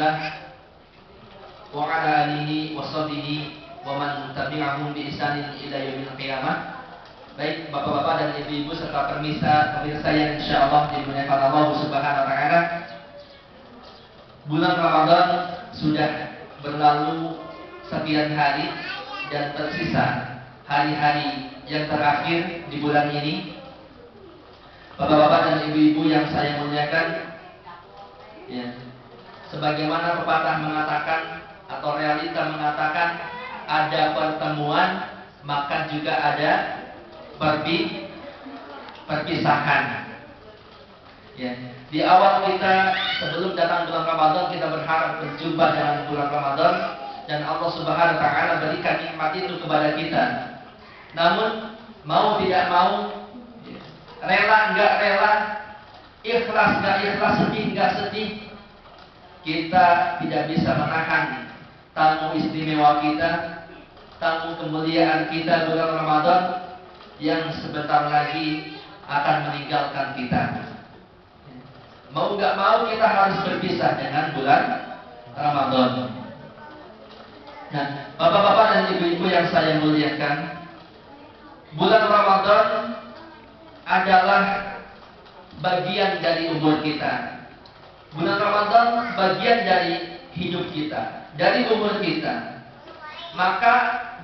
Rasulillah wa ala alihi wa sahbihi wa man tabi'ahum bi ihsanin ila yaumil qiyamah. Baik bapak-bapak dan ibu-ibu serta pemirsa yang insyaallah dimuliakan Allah Subhanahu wa taala. Bulan Ramadan sudah berlalu sekian hari dan tersisa hari-hari yang terakhir di bulan ini. Bapak-bapak dan ibu-ibu yang saya muliakan, ya, sebagaimana pepatah mengatakan atau realita mengatakan, ada pertemuan maka juga ada perpisahan. Ya, di awal kita sebelum datang bulan Ramadan kita berharap berjumpa dengan bulan Ramadan dan Allah Subhanahu wa taala berikan nikmat itu kepada kita. Namun mau tidak mau, rela enggak rela, ikhlas enggak ikhlas, sedih enggak sedih, kita tidak bisa menahan tamu istimewa kita, tamu kemuliaan kita bulan Ramadan yang sebentar lagi akan meninggalkan kita. Mau nggak mau kita harus berpisah dengan bulan Ramadan. Nah, bapak-bapak dan ibu-ibu yang saya muliakan, bulan Ramadan adalah bagian dari umur kita. Bulan Ramadan bagian dari hidup kita, dari umur kita. Maka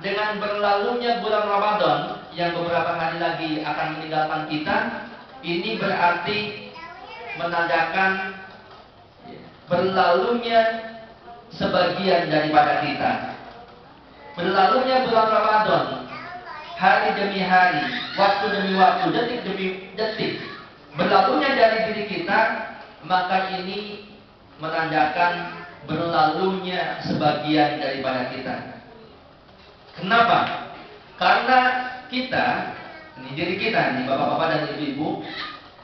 dengan berlalunya bulan Ramadan yang beberapa hari lagi akan meninggalkan kita, ini berarti menandakan berlalunya sebagian daripada kita. Berlalunya bulan Ramadan, hari demi hari, waktu demi waktu, detik demi detik, berlalunya dari diri kita, maka ini menandakan berlalunya sebagian daripada kita. Kenapa? Karena kita, ini diri kita nih, bapak-bapak dan ibu-ibu,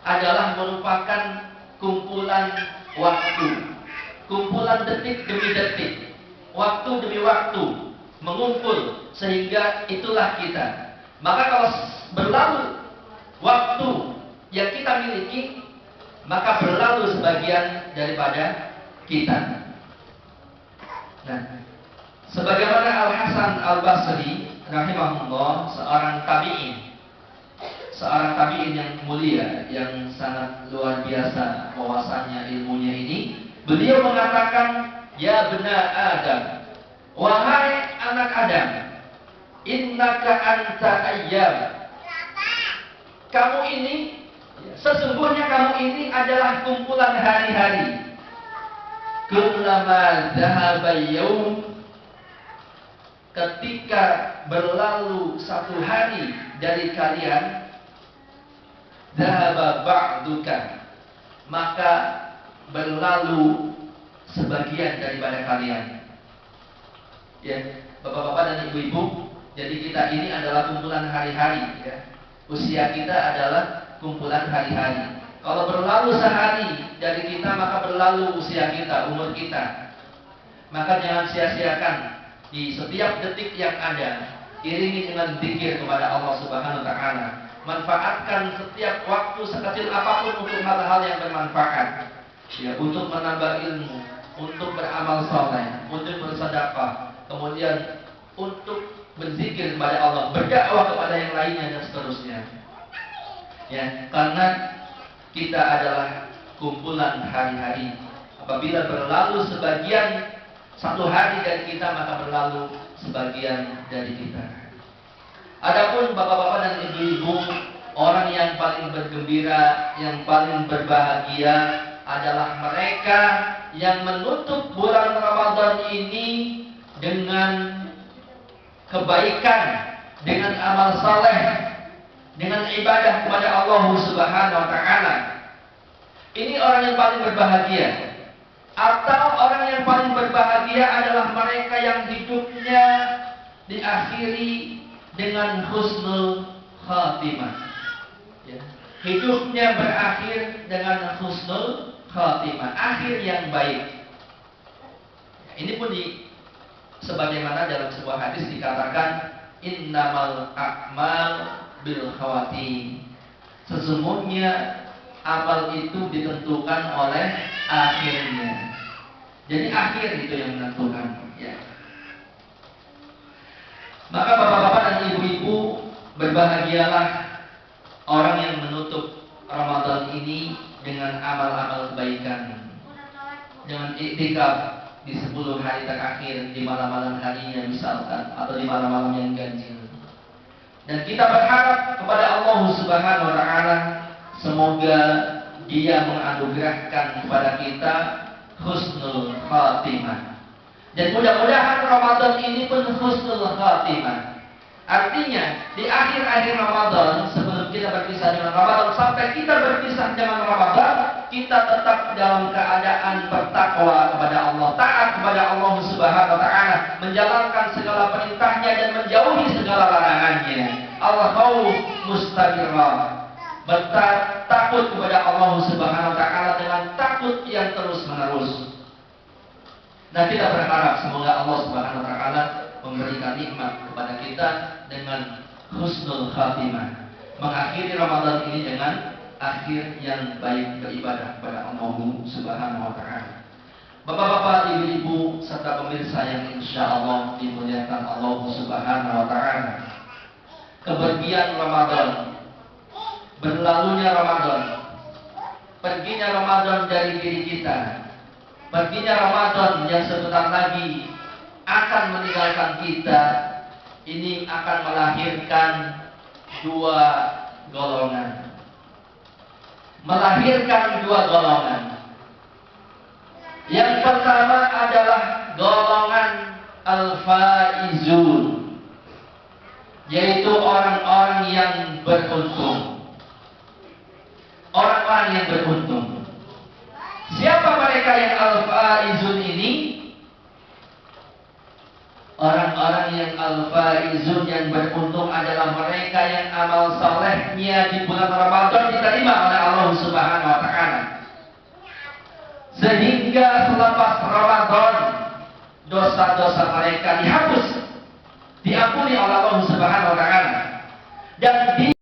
adalah merupakan kumpulan waktu, kumpulan detik demi detik, waktu demi waktu, mengumpul sehingga itulah kita. Maka kalau berlalu waktu yang kita miliki, maka berlalu sebagian daripada kita. Nah, sebagaimana Al-Hasan Al-Basri rahimahullah, seorang tabi'in yang mulia, yang sangat luar biasa wawasannya, ilmunya ini, beliau mengatakan, ya bena Adam, wahai anak Adam, innaka anta ayyam, kamu ini, sesungguhnya kamu ini adalah kumpulan hari-hari. Kullama dhahaba yaum, ketika berlalu satu hari dari kalian, dhahaba ba'duka, maka berlalu sebagian daripada kalian. Ya, bapak-bapak dan ibu-ibu, jadi kita ini adalah kumpulan hari-hari, ya. Usia kita adalah kumpulan hari-hari. Kalau berlalu sehari dari kita, maka berlalu usia kita, umur kita. Maka jangan sia-siakan di setiap detik yang ada, iringi dengan zikir kepada Allah Subhanahu wa taala. Manfaatkan setiap waktu sekecil apapun untuk hal-hal yang bermanfaat, ya, untuk menambah ilmu, untuk beramal saleh, untuk bersedekah, kemudian untuk berzikir kepada Allah, berdakwah kepada yang lainnya dan seterusnya. Ya, karena kita adalah kumpulan hari-hari. Apabila berlalu sebagian satu hari dari kita, maka berlalu sebagian dari kita. Adapun bapak-bapak dan ibu-ibu, orang yang paling bergembira, yang paling berbahagia adalah mereka yang menutup bulan Ramadan ini dengan kebaikan, dengan amal saleh, dengan ibadah kepada Allah Subhanahu wa taala. Ini orang yang paling berbahagia. Atau orang yang paling berbahagia adalah mereka yang hidupnya diakhiri dengan husnul khatimah. Ya. Hidupnya berakhir dengan husnul khatimah, akhir yang baik. Ini pun sebagaimana dalam sebuah hadis dikatakan, innamal a'mal bil khawatim. Sesungguhnya amal itu ditentukan oleh akhirnya. Jadi akhir itu yang menentukan. Ya. Maka bapak-bapak dan ibu-ibu, berbahagialah orang yang menutup Ramadan ini dengan amal-amal kebaikan, dengan iktikaf di 10 hari terakhir, di malam-malam harinya misalkan, atau di malam-malam yang ganjil. Dan kita berharap kepada Allah Subhanahu wa Ta'ala, semoga Dia menganugerahkan kepada kita husnul khatimah. Dan mudah-mudahan Ramadan ini pun husnul khatimah. Artinya di akhir-akhir Ramadan, sebelum kita berpisah dengan Ramadan, sampai kita berpisah dengan Ramadan, kita tetap dalam keadaan bertakwa kepada Allah, taat kepada Allah Subhanahu wa Ta'ala, menjalankan segala perintahnya dan menjauhi segala larangannya. Allah mau mustabirah, takut kepada Allah Subhanahu wa Ta'ala dengan takut yang terus menerus. Nah, kita berharap semoga Allah Subhanahu wa Ta'ala memberikan nikmat kepada kita dengan husnul khatimah, mengakhiri Ramadan ini dengan akhir yang baik beribadah kepada Allah Subhanahu wa Ta'ala. Bapak-bapak, ibu-ibu serta pemirsa yang insya Allah dimuliakan Allah Subhanahu wa Ta'ala, kepergian Ramadan, berlalunya Ramadan, perginya Ramadan dari diri kita, perginya Ramadan yang sebentar lagi akan meninggalkan kita, ini akan melahirkan dua golongan. Melahirkan dua golongan. Yang pertama adalah golongan al-faizun, yaitu orang-orang yang beruntung. Orang-orang yang beruntung. Siapa mereka yang al-faizun ini? Orang-orang yang al-faizun, yang beruntung, adalah mereka yang amal salehnya di bulan Ramadan diterima oleh Allah Subhanahu wa Ta'ala, sehingga selepas Ramadan dosa-dosa mereka dihapus, diampuni oleh Allah Subhanahu wa Ta'ala, dan